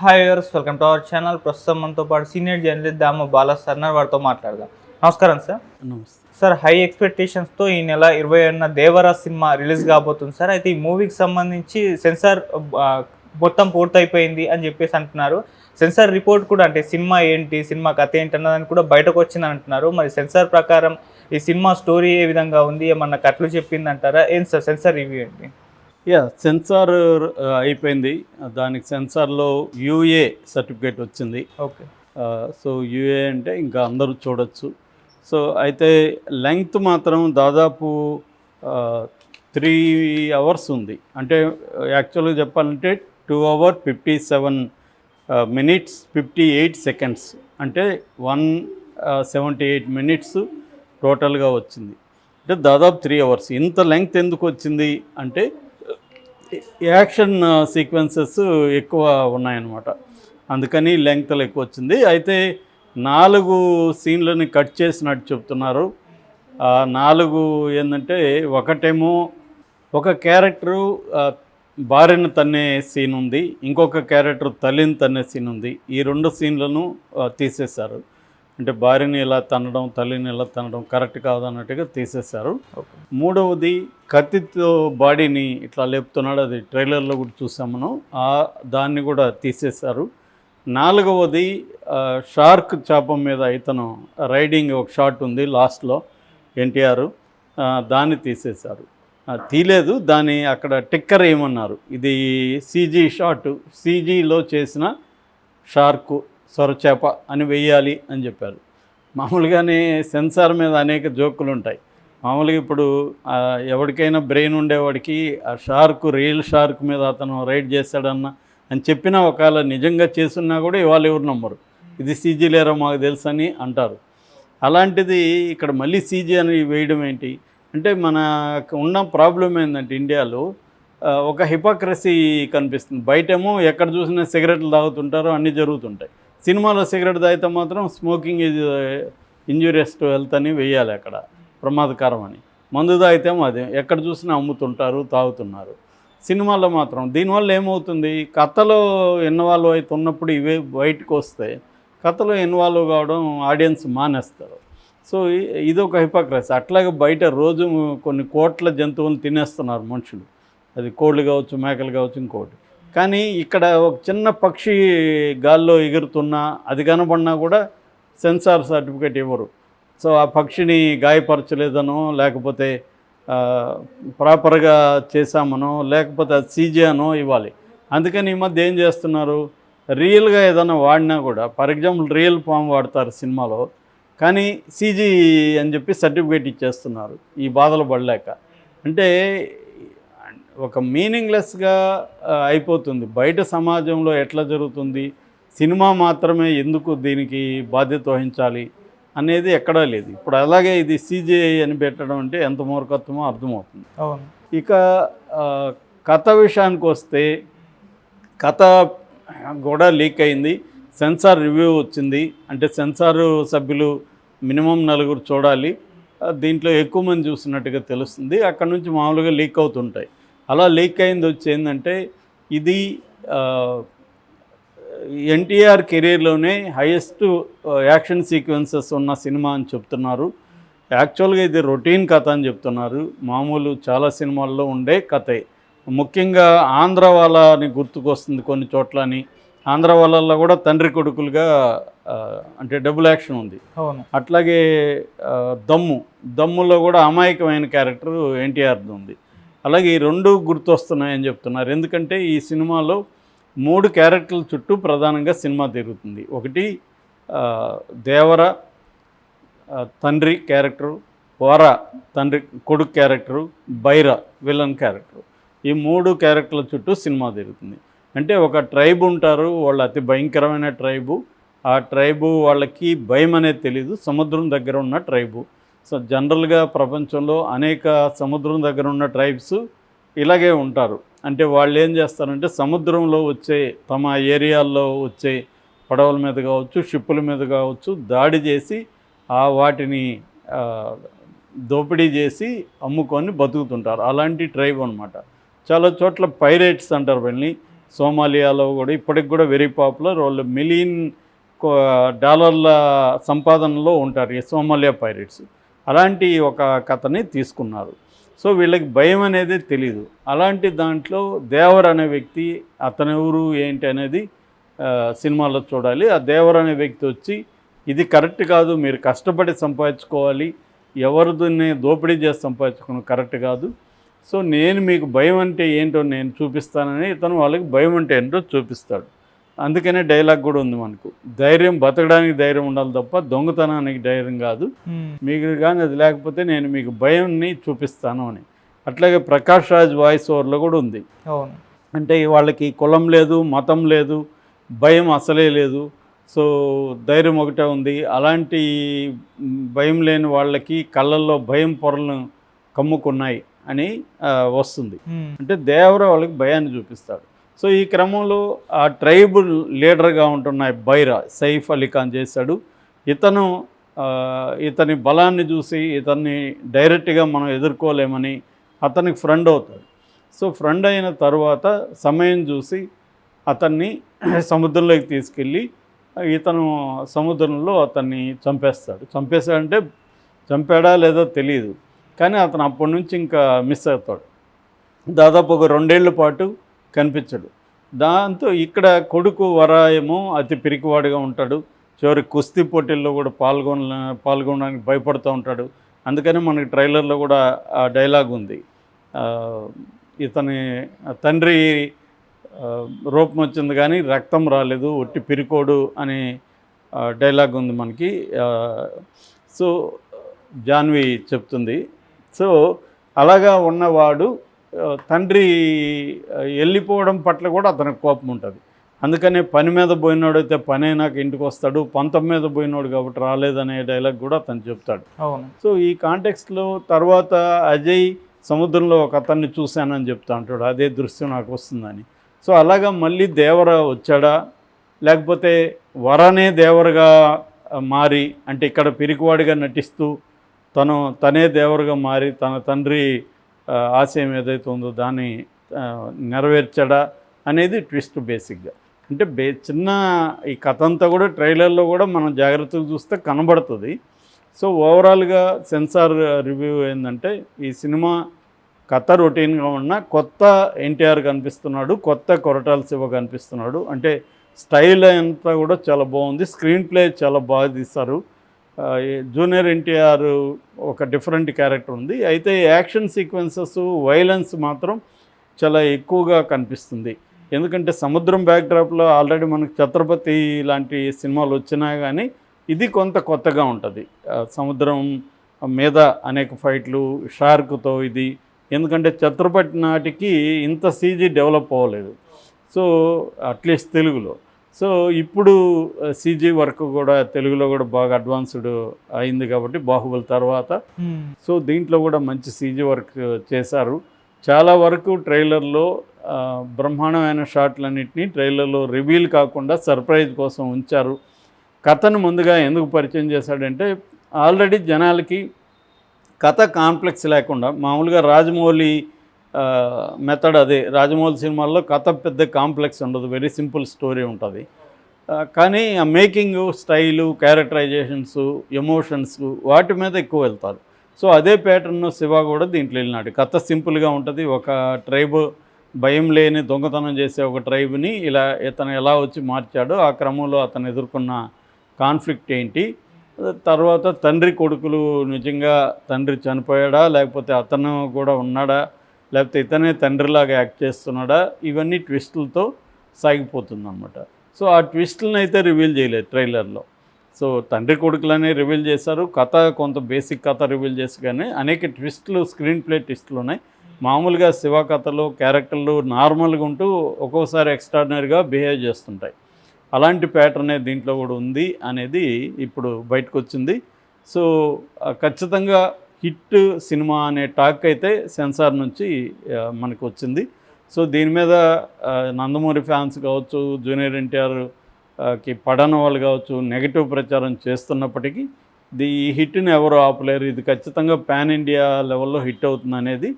Hi viewers, welcome to our channel. ప్రస్తుతం మనతో పాటు సీనియర్ జర్నలిస్ట్ దామ బాలా సార్ వారితో మాట్లాడదాం. నమస్కారం సార్. నమస్తే సార్, హై ఎక్స్పెక్టేషన్స్తో ఈ నెల 21న దేవరా సినిమా రిలీజ్ కాబోతుంది సార్. అయితే ఈ మూవీకి సంబంధించి సెన్సార్ మొత్తం పూర్తయిపోయింది అని చెప్పేసి అంటున్నారు. సెన్సార్ రిపోర్ట్ కూడా, అంటే సినిమా ఏంటి, సినిమా కథ ఏంటి అన్నదాన్ని కూడా బయటకు వచ్చింది అంటున్నారు. మరి సెన్సార్ ప్రకారం ఈ సినిమా స్టోరీ ఏ విధంగా ఉంది, ఏమన్నా కట్లు చెప్పింది అంటారా? ఏం సార్ సెన్సార్ రివ్యూ ఏంటి? సెన్సార్ అయిపోయింది. దానికి సెన్సార్లో యూఏ సర్టిఫికేట్ వచ్చింది. ఓకే. సో యూఏ అంటే ఇంకా అందరూ చూడొచ్చు. సో అయితే లెంగ్త్ మాత్రం దాదాపు 3 hours ఉంది. అంటే యాక్చువల్గా చెప్పాలంటే 2 hours 57 minutes 58 seconds, అంటే 178 minutes టోటల్గా వచ్చింది. అంటే దాదాపు 3 hours. ఇంత లెంగ్త్ ఎందుకు వచ్చింది అంటే యాక్షన్ సీక్వెన్సెస్ ఎక్కువ ఉన్నాయన్నమాట, అందుకని లెంగ్త్లో ఎక్కువ వచ్చింది. అయితే 4 సీన్లని కట్ చేసినట్టు చెప్తున్నారు. 4 ఏంటంటే, ఒకటేమో ఒక క్యారెక్టరు భార్యను తన్నే సీన్ ఉంది, ఇంకొక క్యారెక్టర్ తల్లిని తన్నే సీన్ ఉంది. ఈ 2 సీన్లను తీసేశారు. అంటే భార్యని ఇలా తన్నడం, తల్లిని ఇలా తన్నడం కరెక్ట్ కాదన్నట్టుగా తీసేశారు. మూడవది కత్తితో బాడీని ఇట్లా లేపుతున్నాడు, అది ట్రైలర్లో కూడా చూసాం మనం, దాన్ని కూడా తీసేశారు. 4వది షార్క్ చేప మీద ఇతను రైడింగ్ ఒక షాట్ ఉంది లాస్ట్లో ఎన్టీఆర్, దాన్ని తీసేశారు. తీలేదు, దాన్ని అక్కడ టిక్కర్ ఏమన్నారు, ఇది సీజీ షాట్, సీజీలో చేసిన షార్కు సొరచేప అని వెయ్యాలి అని చెప్పారు. మామూలుగానే సెన్సార్ మీద అనేక జోకులు ఉంటాయి. మామూలుగా ఇప్పుడు ఎవరికైనా బ్రెయిన్ ఉండేవాడికి ఆ షార్క్, రియల్ షార్క్ మీద అతను రైడ్ చేశాడన్న అని చెప్పినా, ఒకవేళ నిజంగా చేస్తున్నా కూడా ఇవాళ ఎవరు నమ్మరు, ఇది సీజీ లేరో మాకు తెలుసు అని అంటారు. అలాంటిది ఇక్కడ మళ్ళీ సీజీ అని వేయడం ఏంటి అంటే, మనకు ఉన్న ప్రాబ్లం ఏంటంటే ఇండియాలో ఒక హిపోక్రసీ కనిపిస్తుంది. బయటేమో ఎక్కడ చూసినా సిగరెట్లు తాగుతుంటారో అన్నీ జరుగుతుంటాయి. సినిమాలో సిగరెట్ తాగితే మాత్రం smoking is injurious to health అని వేయాలి, అక్కడ ప్రమాదకరం అని. మందు తాగితేమో అదే, ఎక్కడ చూసినా అమ్ముతుంటారు, తాగుతున్నారు. సినిమాలో మాత్రం దీనివల్ల ఏమవుతుంది, కథలో ఇన్వాల్వ్ అవుతున్నప్పుడు ఇవే బయటకు వస్తే కథలో ఇన్వాల్వ్ కావడం ఆడియన్స్ మానేస్తారు. సో ఇదొక హిపోక్రసీ. అట్లాగే బయట రోజు కొన్ని కోట్ల జంతువులు తినేస్తున్నారు మనుషులు, అది కోళ్ళు కావచ్చు, మేకలు కావచ్చు, ఇంకోటి. కానీ ఇక్కడ ఒక చిన్న పక్షి గాల్లో ఎగురుతున్నా, అది కనబడినా కూడా సెన్సార్ సర్టిఫికేట్ ఇవ్వరు. సో ఆ పక్షిని గాయపరచలేదనో, లేకపోతే ప్రాపర్గా చేశామనో, లేకపోతే అది సీజీ అనో ఇవ్వాలి. అందుకని ఈ మధ్య ఏం చేస్తున్నారు, రియల్గా ఏదైనా వాడినా కూడా, ఫర్ ఎగ్జాంపుల్ రియల్ ఫామ్ వాడతారు సినిమాలో, కానీ సీజీ అని చెప్పి సర్టిఫికేట్ ఇచ్చేస్తున్నారు ఈ బాధలు పడలేక. అంటే ఒక మీనింగ్లెస్గా అయిపోతుంది. బయట సమాజంలో ఎట్లా జరుగుతుంది, సినిమా మాత్రమే ఎందుకు దీనికి బాధ్యత వహించాలి అనేది ఎక్కడా లేదు. ఇప్పుడు అలాగే ఇది సీజీఐ అని పెట్టడం అంటే ఎంత మూర్ఖత్వమో అర్థమవుతుంది. ఇక కథ విషయానికి వస్తే, కథ కూడా లీక్ అయింది, సెన్సార్ రివ్యూ వచ్చింది. అంటే సెన్సార్ సభ్యులు మినిమం 4 చూడాలి, దీంట్లో ఎక్కువ మంది చూసినట్టుగా తెలుస్తుంది. అక్కడ నుంచి మామూలుగా లీక్ అవుతుంటాయి. అలా లీక్ అయింది వచ్చి ఏంటంటే, ఇది ఎన్టీఆర్ కెరీర్లోనే హైయెస్ట్ యాక్షన్ సీక్వెన్సెస్ ఉన్న సినిమా అని చెప్తున్నారు. యాక్చువల్గా ఇది రొటీన్ కథ అని చెప్తున్నారు, మామూలు చాలా సినిమాల్లో ఉండే కథే. ముఖ్యంగా ఆంధ్ర వాళ్ళని గుర్తుకొస్తుంది కొన్ని చోట్లని. ఆంధ్ర వాళ్ళల్లో కూడా తండ్రి కొడుకులుగా అంటే డబుల్ యాక్షన్ ఉంది. అట్లాగే దమ్ములో కూడా అమాయకమైన క్యారెక్టర్ ఎన్టీఆర్ది ఉంది. అలాగే ఈ 2 గుర్తొస్తున్నాయని చెప్తున్నారు. ఎందుకంటే ఈ సినిమాలో 3 క్యారెక్టర్ల చుట్టూ ప్రధానంగా సినిమా తిరుగుతుంది. ఒకటి దేవర తండ్రి క్యారెక్టరు, వర తండ్రి కొడుకు క్యారెక్టరు, బైర విలన్ క్యారెక్టరు. ఈ 3 క్యారెక్టర్ల చుట్టూ సినిమా తిరుగుతుంది. అంటే ఒక ట్రైబ్ ఉంటారు, వాళ్ళు అతి భయంకరమైన ట్రైబు. ఆ ట్రైబు వాళ్ళకి భయం అనేది తెలీదు, సముద్రం దగ్గర ఉన్న ట్రైబు. సో జనరల్గా ప్రపంచంలో అనేక సముద్రం దగ్గర ఉన్న ట్రైబ్స్ ఇలాగే ఉంటారు. అంటే వాళ్ళు ఏం చేస్తారంటే, సముద్రంలో వచ్చే, తమ ఏరియాల్లో వచ్చే పడవల మీద కావచ్చు, షిప్పుల మీద కావచ్చు దాడి చేసి వాటిని దోపిడీ చేసి అమ్ముకొని బతుకుతుంటారు. అలాంటి ట్రైబ్ అనమాట. చాలా చోట్ల పైరేట్స్ అంటారు వీళ్ళని. సోమాలియాలో కూడా ఇప్పటికి కూడా వెరీ పాపులర్. వాళ్ళు మిలియన్ డాలర్ల సంపాదనలో ఉంటారు ఈ సోమాలియా పైరేట్స్. అలాంటి ఒక కథని తీసుకున్నారు. సో వీళ్ళకి భయం అనేది తెలీదు. అలాంటి దాంట్లో దేవర్ అనే వ్యక్తి, అతను ఎవరు ఏంటి అనేది సినిమాలో చూడాలి. ఆ దేవర్ అనే వ్యక్తి వచ్చి ఇది కరెక్ట్ కాదు, మీరు కష్టపడి సంపాదించుకోవాలి, ఎవరిని దోపిడీ చేసి సంపాదించుకోవడం కరెక్ట్ కాదు. సో నేను మీకు భయం అంటే ఏంటో నేను చూపిస్తానని ఇతను వాళ్ళకి భయం అంటే ఏంటో చూపిస్తాడు. అందుకనే డైలాగ్ కూడా ఉంది మనకు, ధైర్యం బతకడానికి ధైర్యం ఉండాలి తప్ప దొంగతనానికి ధైర్యం కాదు, మీకు కానీ అది లేకపోతే నేను మీకు భయంని చూపిస్తాను అని. అట్లాగే ప్రకాష్ రాజ్ వాయిస్ ఓవర్లో కూడా ఉంది. అంటే వాళ్ళకి కులం లేదు, మతం లేదు, భయం అసలే లేదు, సో ధైర్యం ఒకటే ఉంది. అలాంటి భయం లేని వాళ్ళకి కళ్ళల్లో భయం పొరలు కమ్ముకున్నాయి అని వస్తుంది. అంటే దేవర వాళ్ళకి భయాన్ని చూపిస్తాడు. సో ఈ క్రమంలో ఆ ట్రైబ్ లీడర్గా ఉంటున్న బైరా సైఫ్ అలీ ఖాన్ చేశాడు. ఇతని బలాన్ని చూసి ఇతన్ని డైరెక్ట్గా మనం ఎదుర్కోలేమని అతనికి ఫ్రెండ్ అవుతాడు. సో ఫ్రెండ్ అయిన తర్వాత సమయం చూసి అతన్ని సముద్రంలోకి తీసుకెళ్ళి ఇతను సముద్రంలో అతన్ని చంపేశాడంటే చంపాడా లేదో తెలియదు, కానీ అతను అప్పటి నుంచి ఇంకా మిస్ అవుతాడు. దాదాపు ఒక 2 ఏళ్ల పాటు కనిపించడు. దాంతో ఇక్కడ కొడుకు వర ఏమో అతి పిరికివాడిగా ఉంటాడు. చివరి కుస్తీ పోటీల్లో కూడా పాల్గొనడానికి భయపడుతూ ఉంటాడు. అందుకని మనకి ట్రైలర్లో కూడా ఆ డైలాగ్ ఉంది, ఇతని తండ్రి రూపం వచ్చింది కానీ రక్తం రాలేదు, ఒట్టి పిరికోడు అనే డైలాగ్ ఉంది మనకి. సో జాన్వి చెప్తుంది. సో అలాగా ఉన్నవాడు తండ్రి వెళ్ళిపోవడం పట్ల కూడా అతనికి కోపం ఉంటుంది. అందుకనే పని మీద పోయినాడు అయితే పని అయినాక ఇంటికి వస్తాడు, పంతం మీద పోయినాడు కాబట్టి రాలేదనే డైలాగ్ కూడా అతను చెప్తాడు. సో ఈ కాంటెక్స్ట్లో తర్వాత అజయ్ సముద్రంలో ఒక అతన్ని చూశానని చెప్తా ఉంటాడు, అదే దృశ్యం నాకు వస్తుందని. సో అలాగా మళ్ళీ దేవర వచ్చాడా, లేకపోతే వరనే దేవరగా మారి, అంటే ఇక్కడ పిరికివాడిగా నటిస్తూ తనే దేవరగా మారి తన తండ్రి ఆశయం ఏదైతే ఉందో దాన్ని నెరవేర్చాడా అనేది ట్విస్ట్ బేసిక్గా. అంటే చిన్న ఈ కథ అంతా కూడా ట్రైలర్లో కూడా మనం జాగ్రత్తగా చూస్తే కనబడుతుంది. సో ఓవరాల్గా సెన్సార్ రివ్యూ ఏంటంటే ఈ సినిమా కథ రొటీన్గా ఉన్న కొత్త ఎన్టీఆర్ కనిపిస్తున్నాడు, కొత్త కొరటాల శివ కనిపిస్తున్నాడు. అంటే స్టైల్ అంతా కూడా చాలా బాగుంది, స్క్రీన్ ప్లే చాలా బాగా తీస్తారు. జూనియర్ ఎన్టీఆర్ ఒక డిఫరెంట్ క్యారెక్టర్ ఉంది. అయితే యాక్షన్ సీక్వెన్సెస్, వైలెన్స్ మాత్రం చాలా ఎక్కువగా కనిపిస్తుంది. ఎందుకంటే సముద్రం బ్యాక్డ్రాప్లో ఆల్రెడీ మనకు ఛత్రపతి లాంటి సినిమాలు వచ్చినా కానీ ఇది కొంత కొత్తగా ఉంటుంది. సముద్రం మీద అనేక ఫైట్లు, షార్క్తో ఇది, ఎందుకంటే ఛత్రపతి నాటికి ఇంత సీజీ డెవలప్ అవ్వలేదు, సో అట్లీస్ట్ తెలుగులో. సో ఇప్పుడు సీజీ వర్క్ కూడా తెలుగులో కూడా బాగా అడ్వాన్స్డ్ అయింది కాబట్టి బాహుబలి తర్వాత. సో దీంట్లో కూడా మంచి సీజీ వర్క్ చేశారు. చాలా వరకు ట్రైలర్లో బ్రహ్మాండమైన షాట్లన్నింటినీ ట్రైలర్లో రివీల్ కాకుండా సర్ప్రైజ్ కోసం ఉంచారు. కథను ముందుగా ఎందుకు పరిచయం చేశాడంటే ఆల్రెడీ జనాలకి కథ కాంప్లెక్స్ లేకుండా, మామూలుగా రాజమౌళి మెథడ్ అదే, రాజమౌళి సినిమాల్లో కథ పెద్ద కాంప్లెక్స్ ఉండదు, వెరీ సింపుల్ స్టోరీ ఉంటుంది. కానీ ఆ మేకింగ్ స్టైలు, క్యారెక్టరైజేషన్స్, ఎమోషన్స్ వాటి మీద ఎక్కువ వెళ్తారు. సో అదే ప్యాటర్న్ శివ కూడా దీంట్లో వెళ్ళినాడు. కథ సింపుల్గా ఉంటుంది. ఒక ట్రైబ్ భయం లేని దొంగతనం చేసే ఒక ట్రైబ్ని ఇతను ఎలా వచ్చి మార్చాడో, ఆ క్రమంలో అతను ఎదుర్కొన్న కాన్ఫ్లిక్ట్ ఏంటి, తర్వాత తండ్రి కొడుకులు నిజంగా తండ్రి చనిపోయాడా, లేకపోతే అతను కూడా ఉన్నాడా, లేకపోతే ఇతనే తండ్రిలాగా యాక్ట్ చేస్తున్నాడా, ఇవన్నీ ట్విస్టులతో సాగిపోతుంది అన్నమాట. సో ఆ ట్విస్టులను అయితే రివీల్ చేయలేదు ట్రైలర్లో. సో తండ్రి కొడుకులనే రివీల్ చేశారు, కథ కొంత బేసిక్ కథ రివీల్ చేసి, కానీ అనేక ట్విస్టులు, స్క్రీన్ ప్లే ట్విస్టులు ఉన్నాయి. మామూలుగా శివ కథలో క్యారెక్టర్లు నార్మల్గా ఉంటూ ఒక్కోసారి ఎక్స్ట్రాడినరీగా బిహేవ్ చేస్తుంటాయి. అలాంటి ప్యాటర్నే దీంట్లో కూడా ఉంది అనేది ఇప్పుడు బయటకు వచ్చింది. సో ఖచ్చితంగా హిట్ సినిమా అనే టాక్ అయితే సెన్సార్ నుంచి మనకు వచ్చింది. సో దీని మీద నందమూరి ఫ్యాన్స్ కావచ్చు, జూనియర్ ఎన్టీఆర్కి పడని వాళ్ళు కావచ్చు నెగిటివ్ ప్రచారం చేస్తున్నప్పటికీ ఈ హిట్ని ఎవరు ఆపలేరు. ఇది ఖచ్చితంగా పాన్ ఇండియా లెవెల్లో హిట్ అవుతుంది అనేది